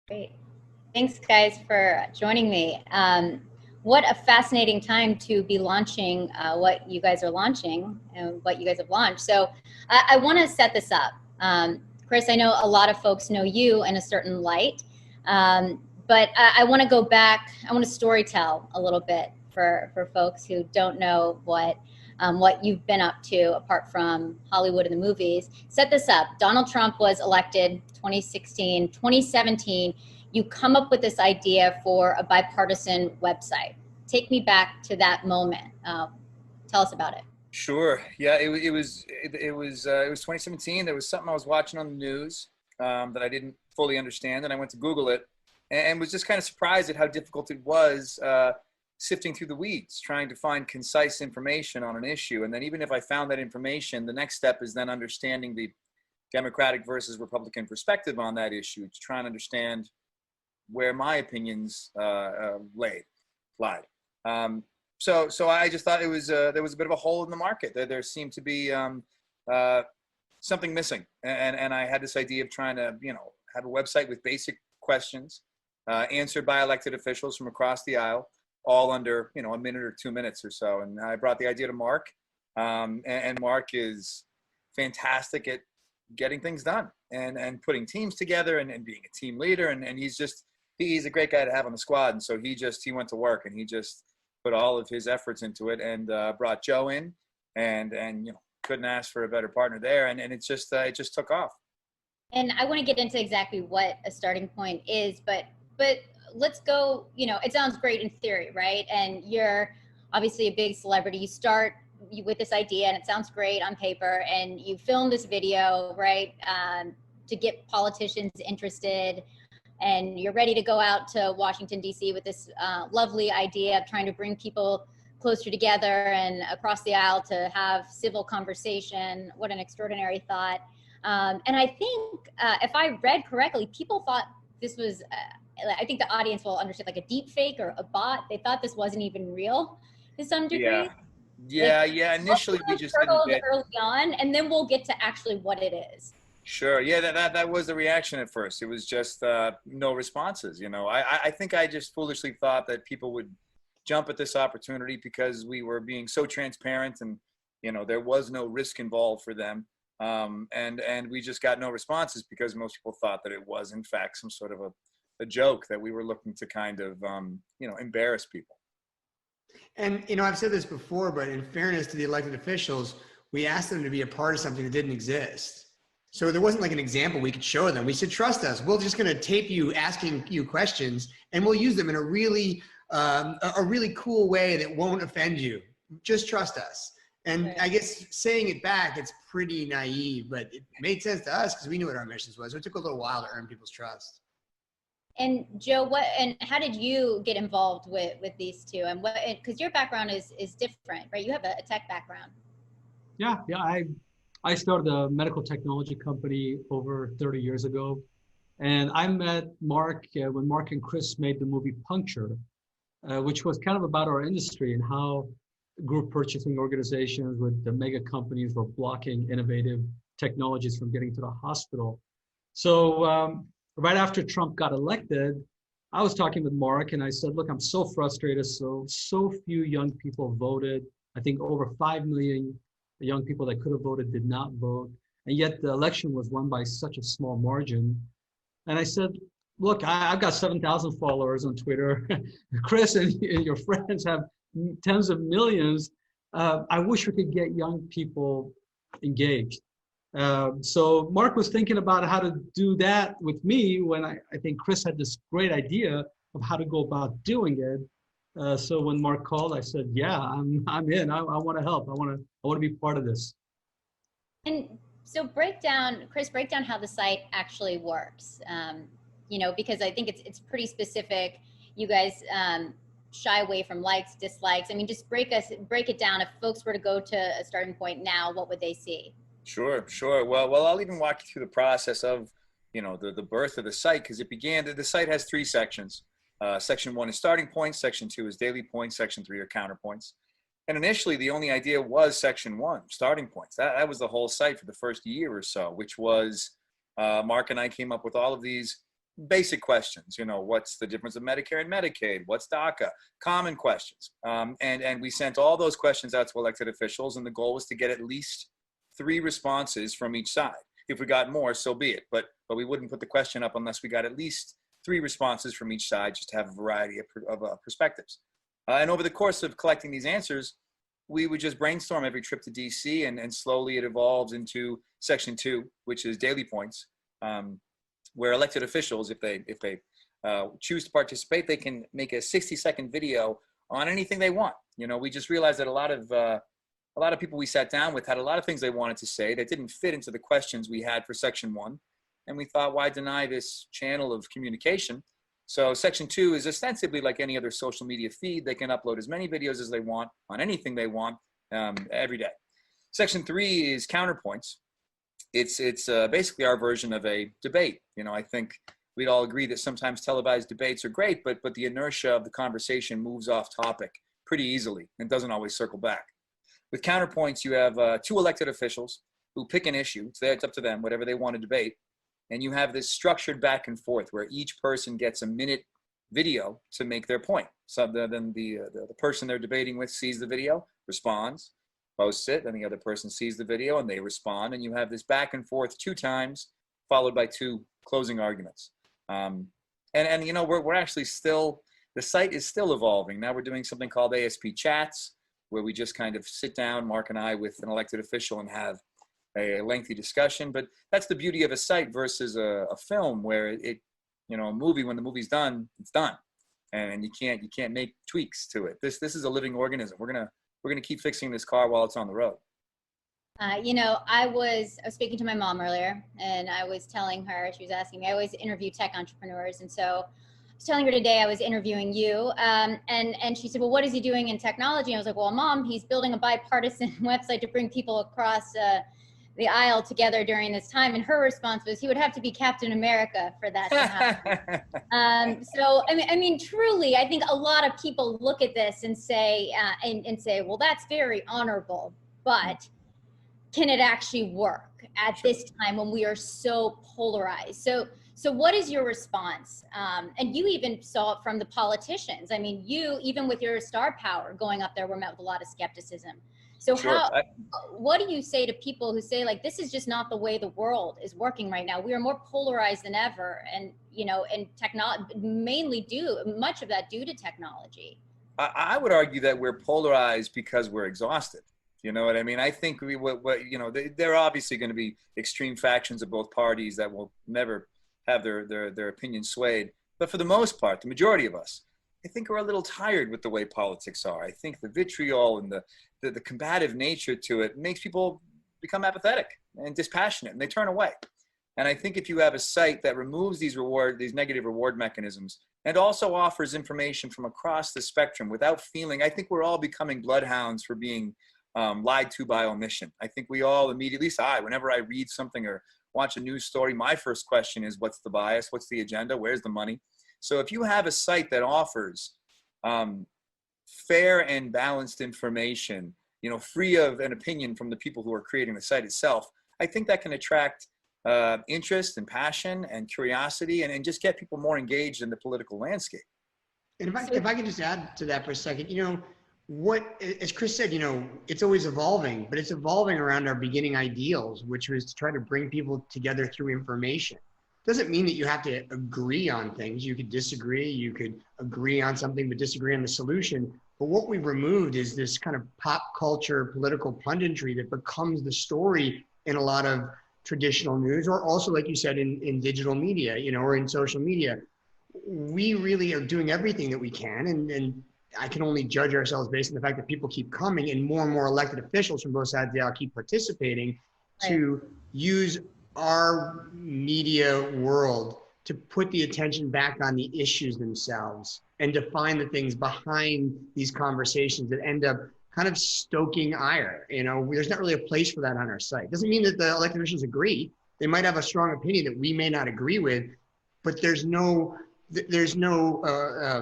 Great. Thanks, guys, for joining me. What a fascinating time to be launching what you guys are launching and what you guys have launched. So I want to set this up. Chris, I know a lot of folks know you in a certain light, but I want to go back. I want to story tell a little bit for folks who don't know what you've been up to apart from Hollywood and the movies. Set this up. Donald Trump was elected 2016, 2017. You come up with this idea for a bipartisan website. Take me back to that moment. Tell us about it. Sure. Yeah, it was 2017. There was something I was watching on the news that I didn't fully understand, and I went to Google it and was just kind of surprised at how difficult it was sifting through the weeds, trying to find concise information on an issue. And then even if I found that information, the next step is then understanding the Democratic versus Republican perspective on that issue, to try and understand where my opinions lied. So I just thought there was a bit of a hole in the market. There seemed to be something missing, and I had this idea of trying to have a website with basic questions answered by elected officials from across the aisle, all under a minute or 2 minutes or so. And I brought the idea to Mark, and Mark is fantastic at getting things done and putting teams together and being a team leader, and he's a great guy to have on the squad. And so he went to work, and he just put all of his efforts into it, and brought Joe in, and couldn't ask for a better partner there, and it just took off. And I want to get into exactly what a starting point is, but let's go. It sounds great in theory, right? And you're obviously a big celebrity. You start with this idea, and it sounds great on paper, and you film this video, right, to get politicians interested. And you're ready to go out to Washington, D.C. with this lovely idea of trying to bring people closer together and across the aisle to have civil conversation. What an extraordinary thought. And I think if I read correctly, people thought this was, I think the audience will understand, like a deep fake or a bot. They thought this wasn't even real to some degree. Yeah. Initially, we just didn't get early on, and then we'll get to actually what it is. Sure. Yeah, that was the reaction at first. It was just no responses. I think I just foolishly thought that people would jump at this opportunity because we were being so transparent, and there was no risk involved for them. And we just got no responses because most people thought that it was in fact some sort of a joke, that we were looking to kind of embarrass people. And I've said this before, but in fairness to the elected officials, we asked them to be a part of something that didn't exist. So there wasn't like an example we could show them. We said, trust us. We're just going to tape you asking you questions, and we'll use them in a really cool way that won't offend you. Just trust us. And I guess saying it back, it's pretty naive, but it made sense to us because we knew what our missions was. So it took a little while to earn people's trust. And Joe, how did you get involved with these two? And because your background is different, right? You have a tech background. Yeah. I started a medical technology company over 30 years ago. And I met Mark when Mark and Chris made the movie Puncture, which was kind of about our industry and how group purchasing organizations with the mega companies were blocking innovative technologies from getting to the hospital. So right after Trump got elected, I was talking with Mark and I said, look, I'm so frustrated. So few young people voted. I think over 5 million young people that could have voted did not vote. And yet the election was won by such a small margin. And I said, look, I've got 7,000 followers on Twitter. Chris and your friends have tens of millions. I wish we could get young people engaged. So Mark was thinking about how to do that with me when I think Chris had this great idea of how to go about doing it. So when Mark called, I said, yeah, I'm in. I want to help. I want to be part of this. And so Chris, break down how the site actually works. Because I think it's pretty specific. You guys shy away from likes, dislikes. I mean, just break it down. If folks were to go to a starting point now, what would they see? Sure. Well, I'll even walk you through the process of, the birth of the site, because it began. The site has 3 sections. Section 1 is starting points. Section 2 is daily points. Section 3 are counterpoints. And initially, the only idea was Section 1, starting points. That was the whole site for the first year or so, which was Mark and I came up with all of these basic questions. You know, what's the difference of Medicare and Medicaid? What's DACA? Common questions. And we sent all those questions out to elected officials, and the goal was to get at least 3 responses from each side. If we got more, so be it. But we wouldn't put the question up unless we got at least 3 responses from each side, just to have a variety of perspectives. And over the course of collecting these answers, we would just brainstorm every trip to DC, and slowly it evolves into Section 2, which is daily points, where elected officials, if they choose to participate, they can make a 60-second video on anything they want. You know, we just realized that a lot of people we sat down with had a lot of things they wanted to say that didn't fit into the questions we had for Section 1. And we thought, why deny this channel of communication? So Section 2 is ostensibly like any other social media feed. They can upload as many videos as they want on anything they want every day. Section 3 is counterpoints. It's basically our version of a debate. You know, I think we'd all agree that sometimes televised debates are great, but the inertia of the conversation moves off topic pretty easily and doesn't always circle back. With counterpoints, you have 2 elected officials who pick an issue. So it's up to them, whatever they want to debate. And you have this structured back and forth where each person gets a minute video to make their point. So then the person they're debating with sees the video, responds, posts it, then the other person sees the video and they respond. And you have this back and forth 2 times, followed by 2 closing arguments. And you know, we're actually still, the site is still evolving. Now we're doing something called ASP Chats, where we just kind of sit down, Mark and I, with an elected official and have a lengthy discussion. But that's the beauty of a site versus a film, where it, you know, a movie, when the movie's done, it's done, and you can't make tweaks to it. This is a living organism. We're gonna keep fixing this car while it's on the road. You know, I was speaking to my mom earlier, and I was telling her, she was asking me, I always interview tech entrepreneurs, and so I was telling her today I was interviewing you, and she said, well, what is he doing in technology? And I was like, well, Mom, he's building a bipartisan website to bring people across the aisle together during this time. And her response was, he would have to be Captain America for that to happen. So, I mean, truly, I think a lot of people look at this and say, well, that's very honorable, but can it actually work at this time when we are so polarized? So what is your response? And you even saw it from the politicians. I mean, you, even with your star power going up there, were met with a lot of skepticism. So Sure. What do you say to people who say, like, this is just not the way the world is working right now? We are more polarized than ever. And, you know, and much of that due to technology. I would argue that we're polarized because we're exhausted. You know what I mean? I think there are obviously going to be extreme factions of both parties that will never have their opinions swayed. But for the most part, the majority of us, I think, are a little tired with the way politics are. I think the vitriol and the combative nature to it makes people become apathetic and dispassionate, and they turn away. And I think if you have a site that removes these negative reward mechanisms and also offers information from across the spectrum without feeling, I think we're all becoming bloodhounds for being lied to by omission. I think we all immediately, at least whenever I read something or watch a news story, my first question is, what's the bias? What's the agenda? Where's the money? So if you have a site that offers fair and balanced information, you know, free of an opinion from the people who are creating the site itself, I think that can attract interest and passion and curiosity, and just get people more engaged in the political landscape. And if I could just add to that for a second, you know, as Chris said, you know, it's always evolving, but it's evolving around our beginning ideals, which was to try to bring people together through information. Doesn't mean that you have to agree on things. You could disagree, you could agree on something, but disagree on the solution. But what we've removed is this kind of pop culture, political punditry that becomes the story in a lot of traditional news, or also, like you said, in digital media, you know, or in social media. We really are doing everything that we can, and I can only judge ourselves based on the fact that people keep coming, and more elected officials from both sides of the aisle keep participating to use our media world to put the attention back on the issues themselves and to find the things behind these conversations that end up kind of stoking ire. You know, there's not really a place for that on our site. Doesn't mean that the elected officials agree. They might have a strong opinion that we may not agree with, but there's no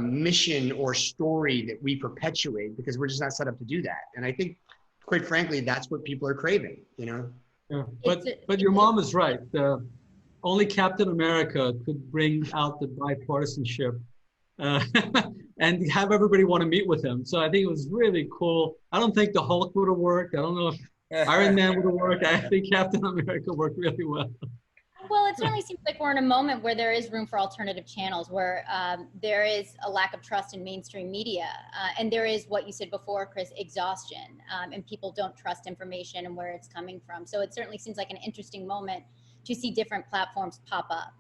mission or story that we perpetuate, because we're just not set up to do that. And I think, quite frankly, that's what people are craving, you know? Yeah, but your mom is right. only Captain America could bring out the bipartisanship uh, and have everybody want to meet with him. So I think it was really cool. I don't think the Hulk would have worked. I don't know if Iron Man would have worked. I think Captain America worked really well. Well, it certainly seems like we're in a moment where there is room for alternative channels, where there is a lack of trust in mainstream media. And there is what you said before, Chris, exhaustion. And people don't trust information and where it's coming from. So it certainly seems like an interesting moment to see different platforms pop up.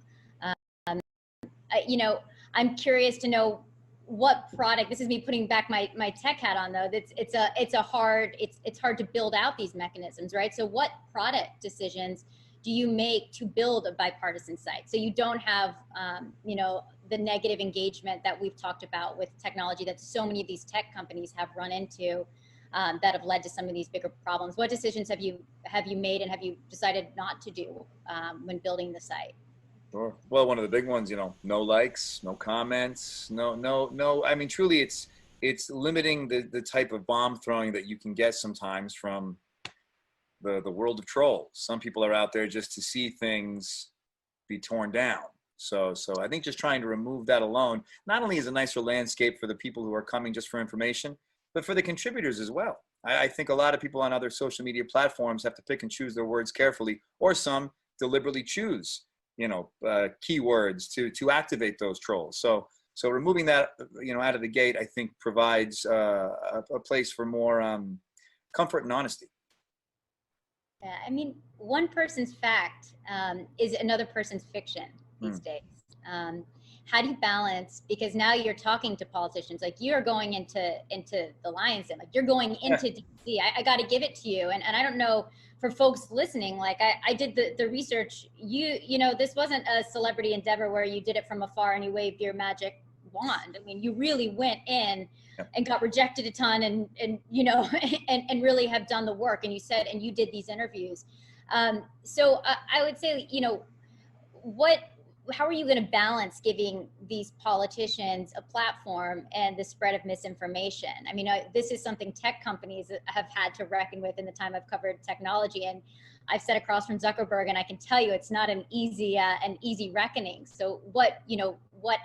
You know, I'm curious to know what product, this is me putting back my tech hat on though, it's hard to build out these mechanisms, right? So what product decisions do you make to build a bipartisan site so you don't have you know, the negative engagement that we've talked about with technology that so many of these tech companies have run into that have led to some of these bigger problems? What decisions have you made and have you decided not to do when building the site? Sure. Well, one of the big ones, you know, no likes, no comments, no. I mean, truly, it's limiting the type of bomb throwing that you can get sometimes from the world of trolls. Some people are out there just to see things be torn down. So I think just trying to remove that alone, not only is a nicer landscape for the people who are coming just for information, but for the contributors as well. I think a lot of people on other social media platforms have to pick and choose their words carefully, or some deliberately choose, you know, keywords to activate those trolls. So removing that, you know, out of the gate, I think provides a place for more comfort and honesty. Yeah, I mean, one person's fact is another person's fiction these days. How do you balance, because now you're talking to politicians, like you're going into the Lion's Den, like you're going into DC. I got to give it to you. And I don't know, for folks listening, like I did the research, you know, this wasn't a celebrity endeavor where you did it from afar and you waved your magic wand. I mean, you really went in and got rejected a ton and you know, and really have done the work. And you said, and you did these interviews. So I would say, you know, how are you going to balance giving these politicians a platform and the spread of misinformation? I mean, this is something tech companies have had to reckon with in the time I've covered technology, and I've sat across from Zuckerberg, and I can tell you it's not an easy reckoning. So what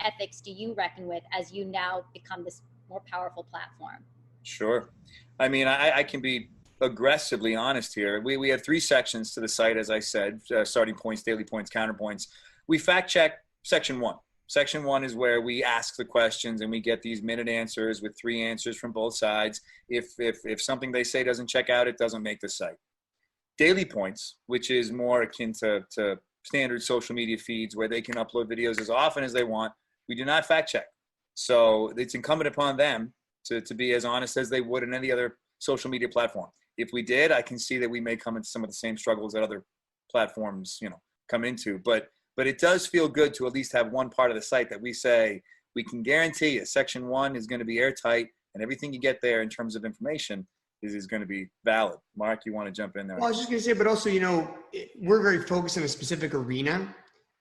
ethics do you reckon with as you now become this more powerful platform? Sure. I mean, I can be aggressively honest here. We have 3 sections to the site, as I said, starting points, daily points, counterpoints. We fact check section 1. Section 1 is where we ask the questions and we get these minute answers with 3 answers from both sides. If something they say doesn't check out, it doesn't make the site. Daily points, which is more akin to standard social media feeds where they can upload videos as often as they want. We do not fact check. So it's incumbent upon them to be as honest as they would in any other social media platform. If we did, I can see that we may come into some of the same struggles that other platforms, you know, come into. But it does feel good to at least have one part of the site that we say, we can guarantee you section 1 is going to be airtight and everything you get there in terms of information is going to be valid. Mark, you want to jump in there? Well, I was just going to say, but also, you know, we're very focused on a specific arena.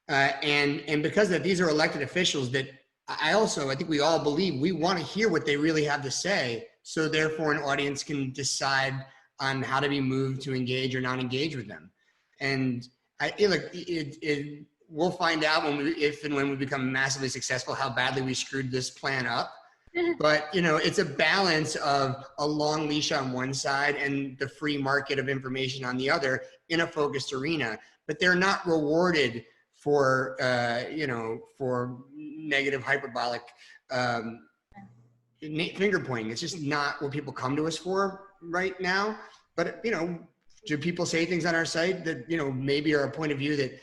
And because of that, these are elected officials that I think we all believe we want to hear what they really have to say. So therefore an audience can decide on how to be moved to engage or not engage with them. And we'll find out if and when we become massively successful, how badly we screwed this plan up. But, you know, it's a balance of a long leash on one side and the free market of information on the other in a focused arena. But they're not rewarded for, you know, for negative hyperbolic finger pointing. It's just not what people come to us for right now. But, you know, do people say things on our site that, you know, maybe are a point of view that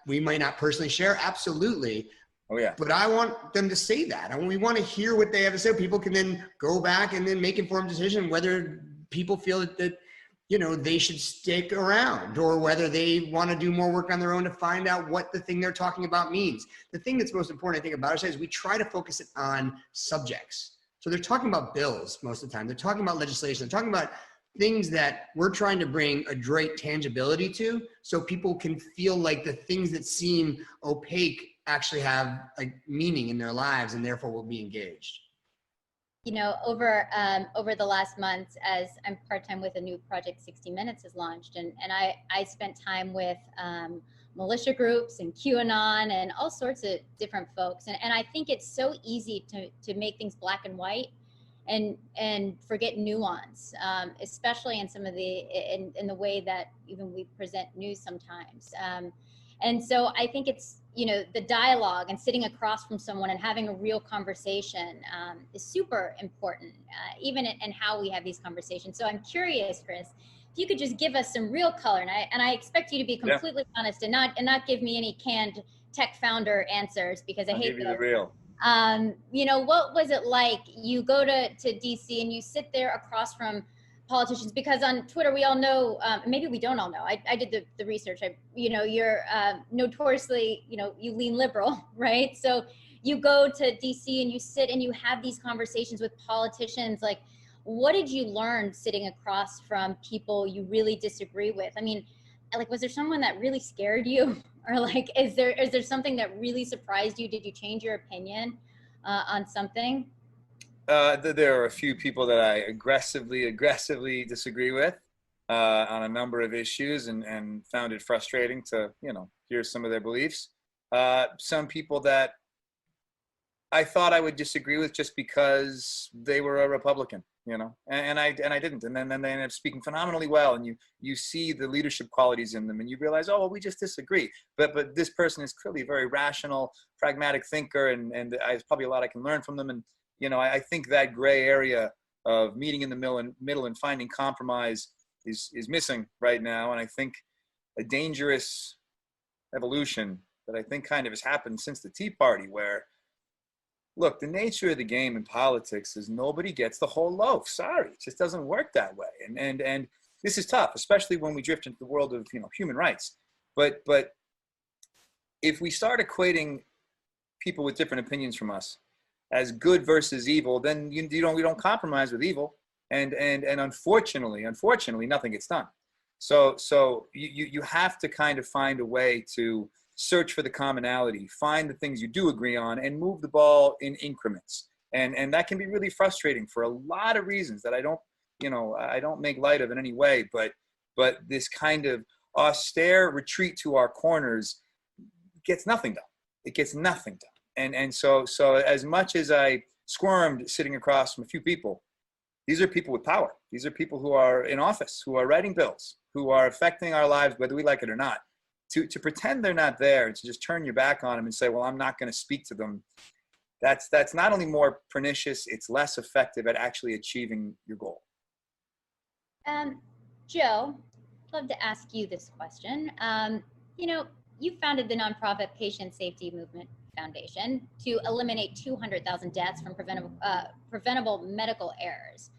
we might not personally share? Absolutely. Oh yeah. But I want them to say that. We want to hear what they have to say. People can then go back and then make informed decision whether people feel that you know, they should stick around or whether they want to do more work on their own to find out what the thing they're talking about means. The thing that's most important, I think, about our site is we try to focus it on subjects. So they're talking about bills most of the time. They're talking about legislation. They're talking about things that we're trying to bring adroit tangibility to, so people can feel like the things that seem opaque actually have like meaning in their lives and therefore will be engaged. You know, over the last month, as I'm part-time with a new project, 60 Minutes has launched, and I spent time with militia groups and QAnon and all sorts of different folks. And I think it's so easy to make things black and white and forget nuance, especially in some of in the way that even we present news sometimes. And so I think it's, the dialogue and sitting across from someone and having a real conversation is super important, even in how we have these conversations. So I'm curious, Chris, if you could just give us some real color, and I expect you to be completely honest and not give me any canned tech founder answers, because I hate give you those. the real. What was it like? You go to DC and you sit there across from politicians, because on Twitter, we all know, maybe we don't all know. I did the research. You're notoriously, you lean liberal, right? So you go to DC and you sit and you have these conversations with politicians. Like, what did you learn sitting across from people you really disagree with? I mean, like, was there someone that really scared you? Or like, is there something that really surprised you? Did you change your opinion on something? There are a few people that I aggressively disagree with on a number of issues, and found it frustrating to, hear some of their beliefs. Some people that I thought I would disagree with just because they were a Republican, and I didn't. And then they ended up speaking phenomenally well, and you see the leadership qualities in them, and you realize, oh, well, we just disagree. But this person is clearly a very rational, pragmatic thinker, and there's probably a lot I can learn from them. And I think that gray area of meeting in the middle and finding compromise is missing right now. And I think a dangerous evolution that I think kind of has happened since the Tea Party, where, look, the nature of the game in politics is nobody gets the whole loaf. Sorry, it just doesn't work that way. And this is tough, especially when we drift into the world of human rights. But if we start equating people with different opinions from us as good versus evil, then we don't compromise with evil, and unfortunately nothing gets done. So you have to kind of find a way to search for the commonality, find the things you do agree on, and move the ball in increments. And that can be really frustrating for a lot of reasons that I don't make light of in any way. But this kind of austere retreat to our corners gets nothing done. It gets nothing done. And so as much as I squirmed sitting across from a few people, these are people with power. These are people who are in office, who are writing bills, who are affecting our lives, whether we like it or not. To pretend they're not there and to just turn your back on them and say, well, I'm not going to speak to them, that's not only more pernicious, it's less effective at actually achieving your goal. Joe, I'd love to ask you this question. You founded the nonprofit Patient Safety Movement Foundation to eliminate 200,000 deaths from preventable medical errors.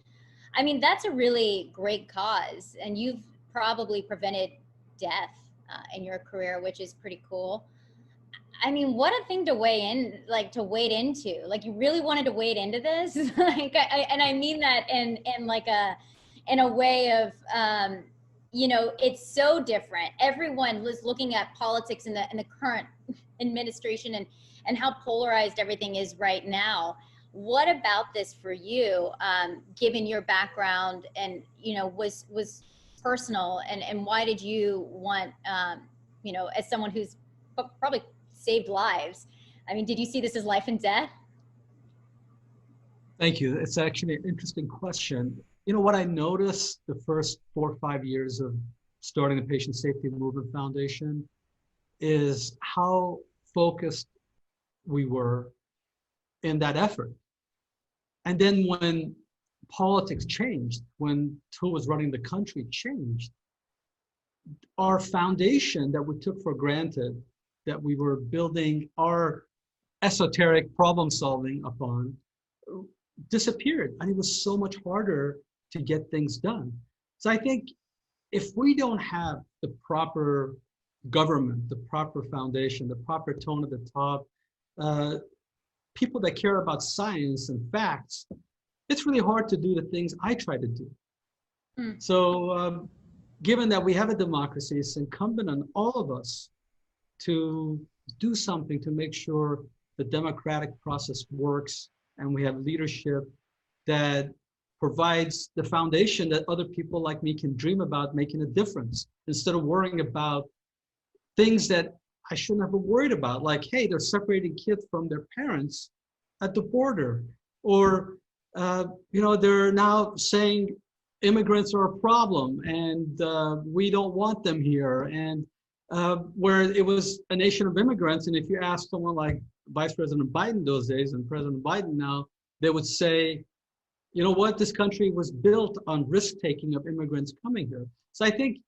I mean, that's a really great cause, and you've probably prevented death in your career, which is pretty cool. I mean, what a thing to wade into. Like, you really wanted to wade into this? And I mean that in a way of, it's so different. Everyone was looking at politics in the current administration and how polarized everything is right now. What about this for you, given your background and, was personal, and why did you want, as someone who's probably saved lives, I mean, did you see this as life and death? Thank you. It's actually an interesting question. What I noticed the first 4 or 5 years of starting the Patient Safety Movement Foundation is how focused we were in that effort. And then when politics changed, when who was running the country changed, our foundation that we took for granted, that we were building our esoteric problem solving upon, disappeared. And it was so much harder to get things done. So I think if we don't have the proper government, the proper foundation, the proper tone at the top, people that care about science and facts, it's really hard to do the things I try to do. So given that we have a democracy, it's incumbent on all of us to do something to make sure the democratic process works, and we have leadership that provides the foundation that other people like me can dream about making a difference, instead of worrying about things that I shouldn't have worried about, like, hey, they're separating kids from their parents at the border, or they're now saying immigrants are a problem and we don't want them here, and where it was a nation of immigrants. And if you ask someone like Vice President Biden those days and President Biden now, they would say, you know what, this country was built on risk-taking of immigrants coming here. So I think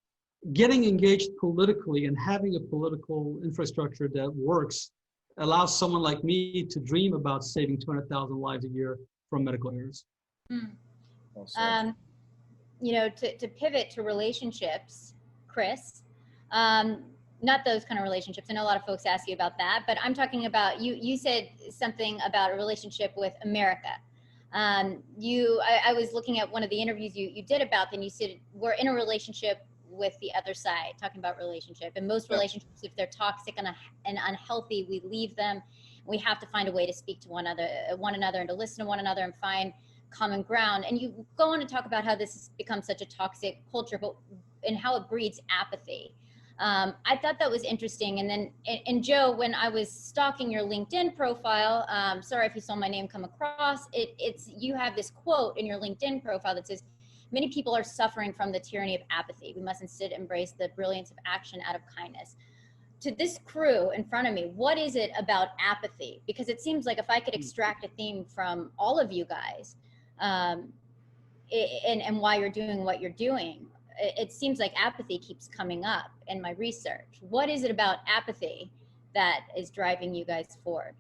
getting engaged politically and having a political infrastructure that works allows someone like me to dream about saving 200,000 lives a year from medical errors. Well said. To pivot to relationships, Chris, not those kind of relationships. I know a lot of folks ask you about that, but I'm talking about, you said something about a relationship with America. I was looking at one of the interviews you did about them. You said we're in a relationship with the other side, talking about relationship. And most relationships, if they're toxic and unhealthy, we leave them. We have to find a way to speak to one another and to listen to one another and find common ground. And you go on to talk about how this has become such a toxic culture, and how it breeds apathy. I thought that was interesting. And then, and Joe, when I was stalking your LinkedIn profile, sorry if you saw my name come across, you have this quote in your LinkedIn profile that says, "Many people are suffering from the tyranny of apathy. We must instead embrace the brilliance of action out of kindness." To this crew in front of me, what is it about apathy? Because it seems like if I could extract a theme from all of you guys, and why you're doing what you're doing, it seems like apathy keeps coming up in my research. What is it about apathy that is driving you guys forward?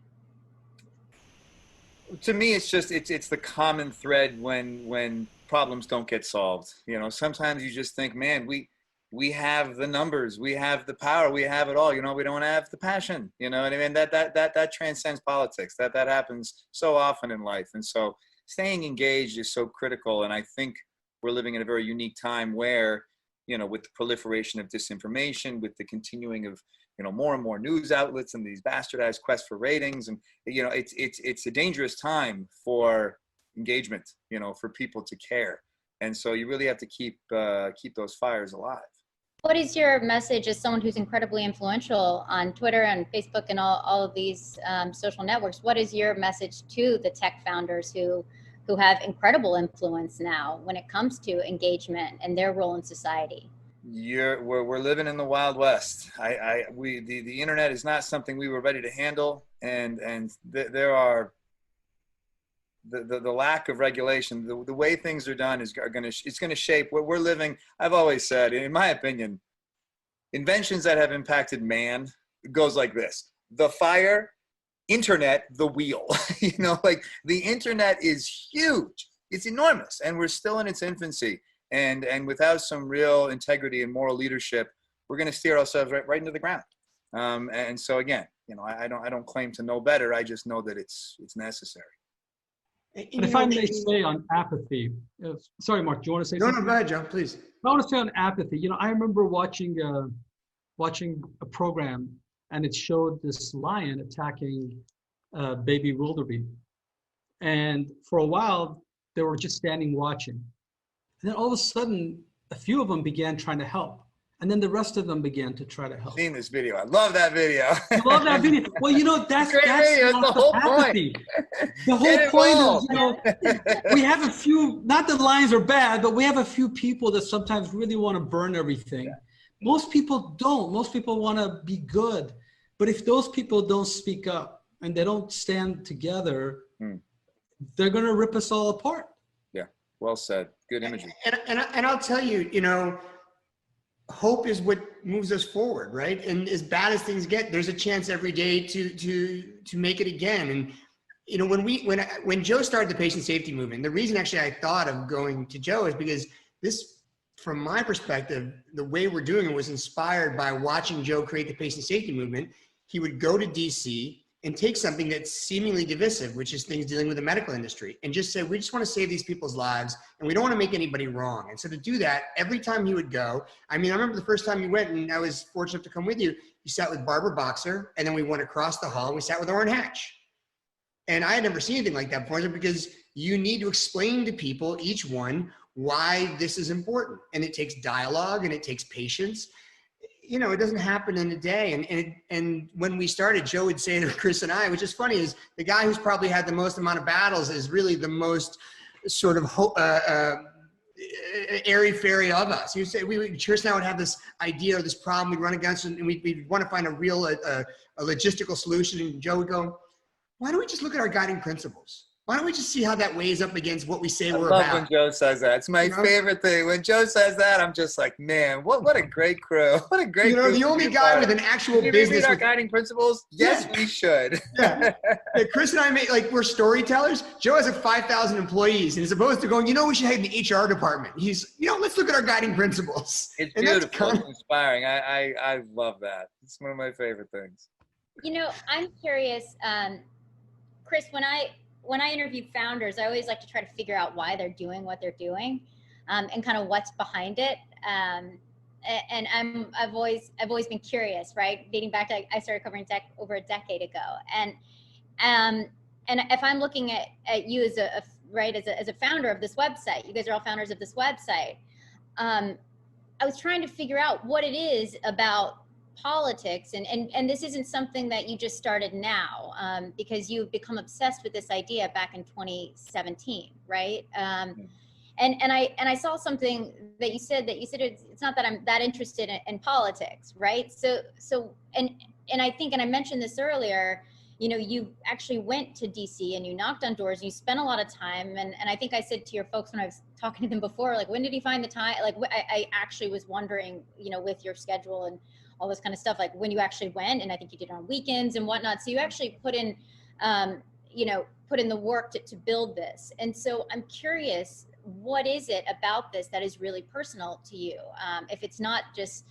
To me, it's the common thread when problems don't get solved. Sometimes you just think, man, we have the numbers, we have the power, we have it all. We don't have the passion. You know what I mean? That transcends politics. That happens so often in life. And so staying engaged is so critical. And I think we're living in a very unique time where, with the proliferation of disinformation, with the continuing of, more and more news outlets and these bastardized quests for ratings, and it's a dangerous time for engagement, for people to care. And so you really have to keep those fires alive. What is your message as someone who's incredibly influential on Twitter and Facebook and all of these social networks? What is your message to the tech founders who have incredible influence now when it comes to engagement and their role in society? We're living in the Wild West. The internet is not something we were ready to handle, and there are the lack of regulation, the way things are done it's going to shape what we're living. I've always said, in my opinion, inventions that have impacted man goes like this: the fire, internet, the wheel. Like the internet is huge, it's enormous, and we're still in its infancy. And without some real integrity and moral leadership, we're going to steer ourselves right into the ground. And so again, I don't claim to know better. I just know that it's necessary. But if I may say on apathy, sorry, Mark, do you want to say something? No, go ahead, Joe, please. I want to say on apathy. I remember watching a program, and it showed this lion attacking baby wildebeest, and for a while they were just standing watching. And then all of a sudden, a few of them began trying to help. And then the rest of them began to try to help. I've seen this video. I love that video. You love that video? Well, that's the whole apathy. Point. The whole point is, we have a few, not that lions are bad, but we have a few people that sometimes really want to burn everything. Yeah. Most people don't. Most people want to be good. But if those people don't speak up and they don't stand together, they're going to rip us all apart. Well said. Good imagery. And I'll tell you, hope is what moves us forward, right? And as bad as things get, there's a chance every day to make it again. And when Joe started the patient safety movement, the reason actually I thought of going to Joe is because this, from my perspective, the way we're doing it was inspired by watching Joe create the patient safety movement. He would go to DC and take something that's seemingly divisive, which is things dealing with the medical industry, and just say, we just want to save these people's lives and we don't want to make anybody wrong. And so to do that, every time he would go, I remember the first time you went, and I was fortunate to come with you, you sat with Barbara Boxer, and then we went across the hall and we sat with Orrin Hatch. And I had never seen anything like that before, because you need to explain to people, each one, why this is important. And it takes dialogue and it takes patience. you know, it doesn't happen in a day. And when we started, Joe would say to Chris and I, which is funny, is the guy who's probably had the most amount of battles is really the most sort of airy-fairy of us. You say Chris and I would have this idea or this problem we'd run against, and we'd want to find a real a logistical solution. And Joe would go, "Why don't we just look at our guiding principles? Why don't we just see how that weighs up against what we say we're about?" I love when Joe says that. It's my favorite thing. When Joe says that, I'm just like, man, what a great crew. What a great crew. The only guy with an actual business. Read our guiding principles? Yes, we should. Yeah. Chris and I we're storytellers. Joe has 5,000 employees, and as opposed to going, we should head the HR department, he's, let's look at our guiding principles. It's beautiful. It's inspiring. I love that. It's one of my favorite things. I'm curious, Chris, when I interview founders, I always like to try to figure out why they're doing what they're doing, and kind of what's behind it. And I've always been curious, right? Dating back to, I started covering tech over a decade ago. And if I'm looking at you as a founder of this website, you guys are all founders of this website. I was trying to figure out what it is about politics, and this isn't something that you just started now, because you've become obsessed with this idea back in 2017, right? And I saw something that you said it's not that I'm that interested in politics, right? So I think, and I mentioned this earlier, you actually went to DC and you knocked on doors and you spent a lot of time, and I think I said to your folks when I was talking to them before, like, when did he find the time? Like, I actually was wondering, with your schedule and all this kind of stuff, like when you actually went, and I think you did it on weekends and whatnot. So you actually put in the work to build this. And so I'm curious, what is it about this that is really personal to you? If it's not just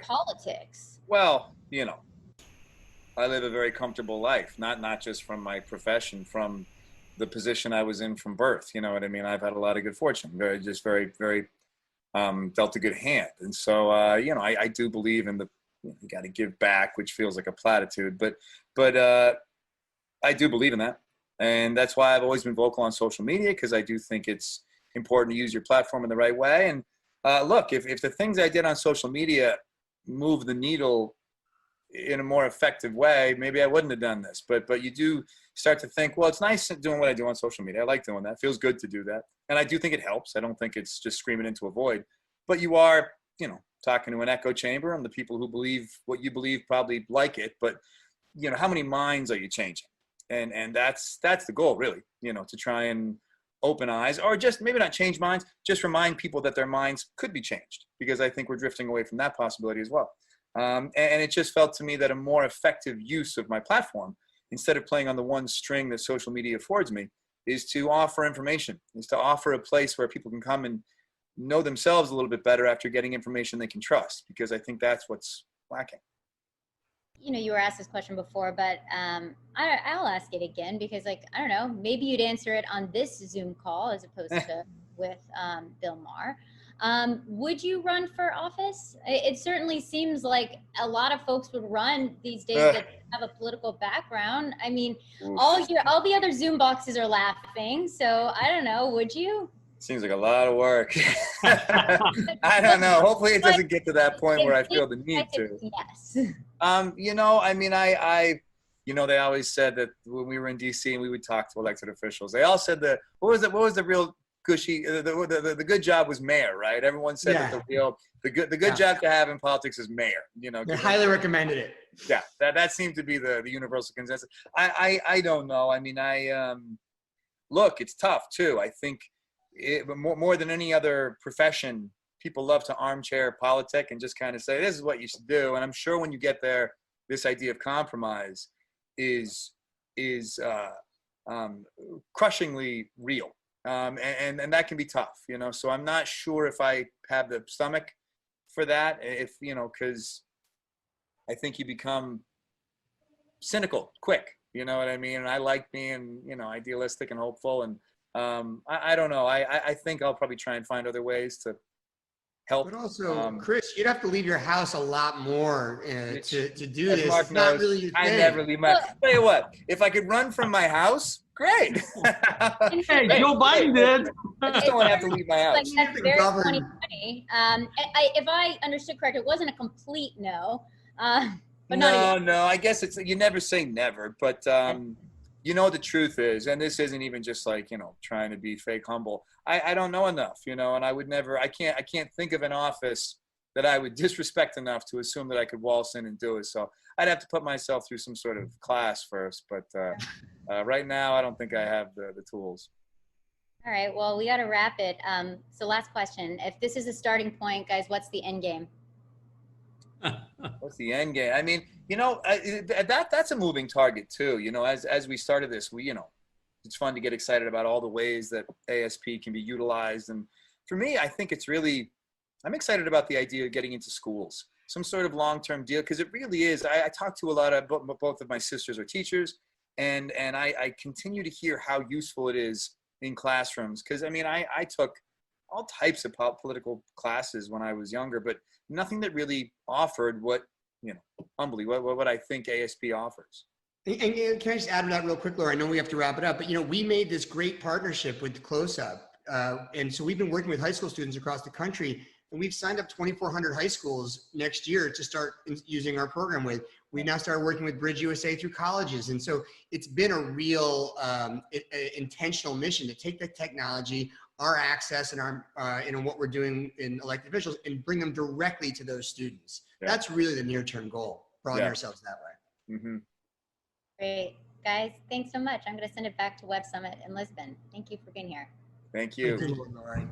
politics. Well, I live a very comfortable life, not just from my profession, from the position I was in from birth. You know what I mean? I've had a lot of good fortune, very, very dealt a good hand. And so, I do believe in you got to give back, which feels like a platitude, but I do believe in that. And that's why I've always been vocal on social media, because I do think it's important to use your platform in the right way. And look, if the things I did on social media move the needle in a more effective way, maybe I wouldn't have done this. But you do start to think, well, it's nice doing what I do on social media. I like doing that. It feels good to do that. And I do think it helps. I don't think it's just screaming into a void. But you are, talking to an echo chamber, and the people who believe what you believe probably like it. But, how many minds are you changing? And that's the goal, really, to try and open eyes, or just maybe not change minds, just remind people that their minds could be changed, because I think we're drifting away from that possibility as well. And it just felt to me that a more effective use of my platform, instead of playing on the one string that social media affords me, is to offer information, is to offer a place where people can come and know themselves a little bit better after getting information they can trust, because I think that's what's lacking. You were asked this question before, but I'll ask it again, because, I don't know, maybe you'd answer it on this Zoom call as opposed to with Bill Maher. Would you run for office? It certainly seems like a lot of folks would run these days that have a political background. I mean, all the other Zoom boxes are laughing. So I don't know. Would you? Seems like a lot of work. I don't know. Hopefully it doesn't get to that point where I feel the need to. Yes. They always said that when we were in DC and we would talk to elected officials, they all said that, what was the real gushy, the good job was mayor, right? Everyone said that the good job to have in politics is mayor. They highly recommended it. Yeah, that seemed to be the universal consensus. I don't know. I mean, look, it's tough too. I think more than any other profession, people love to armchair politic and just kind of say, this is what you should do. And I'm sure when you get there, this idea of compromise is crushingly real. And that can be tough, so I'm not sure if I have the stomach for that, because I think you become cynical quick, you know what I mean? And I like being, idealistic and hopeful. And I don't know. I think I'll probably try and find other ways to help. But also, Chris, you'd have to leave your house a lot more to do this. Mark knows, not really your thing. I never leave my house. Tell you what, if I could run from my house, Great. Hey, Joe Biden did. I just don't want to have to leave my Like house. that's the very govern- 2020. If I understood correct, it wasn't a complete no. But not a yes. No, I guess it's, you never say never, but you know, the truth is, and this isn't even just like, you know, trying to be fake humble. I don't know enough, you know, and I would never, I can't think of an office that I would disrespect enough to assume that I could waltz in and do it. So I'd have to put myself through some sort of class first, but right now I don't think I have the tools. All right. Well, we got to wrap it. So last question. If this is a starting point, guys, what's the end game? What's the end game? I mean, you know, that's a moving target too. You know, as we started this, you know, it's fun to get excited about all the ways that ASP can be utilized. And for me, I think it's really, I'm excited about the idea of getting into schools, some sort of long-term deal, because it really is. I talk to a lot of, both of my sisters are teachers, and I continue to hear how useful it is in classrooms. Because I mean, I took all types of political classes when I was younger, but nothing that really offered what, you know, humbly, what I think ASP offers. And can I just add to that real quick, Laura? I know we have to wrap it up, but you know, we made this great partnership with the Close Up. And so we've been working with high school students across the country, and we've signed up 2,400 high schools next year to start using our program with. We now started working with Bridge USA through colleges. And so it's been a real intentional mission to take the technology, our access, and our what we're doing in elected officials, and bring them directly to those students. Yeah. That's really the near-term goal, broaden Yeah. ourselves that way. Mm-hmm. Great. Guys, thanks so much. I'm going to send it back to Web Summit in Lisbon. Thank you for being here. Thank you. Good one, Laurie.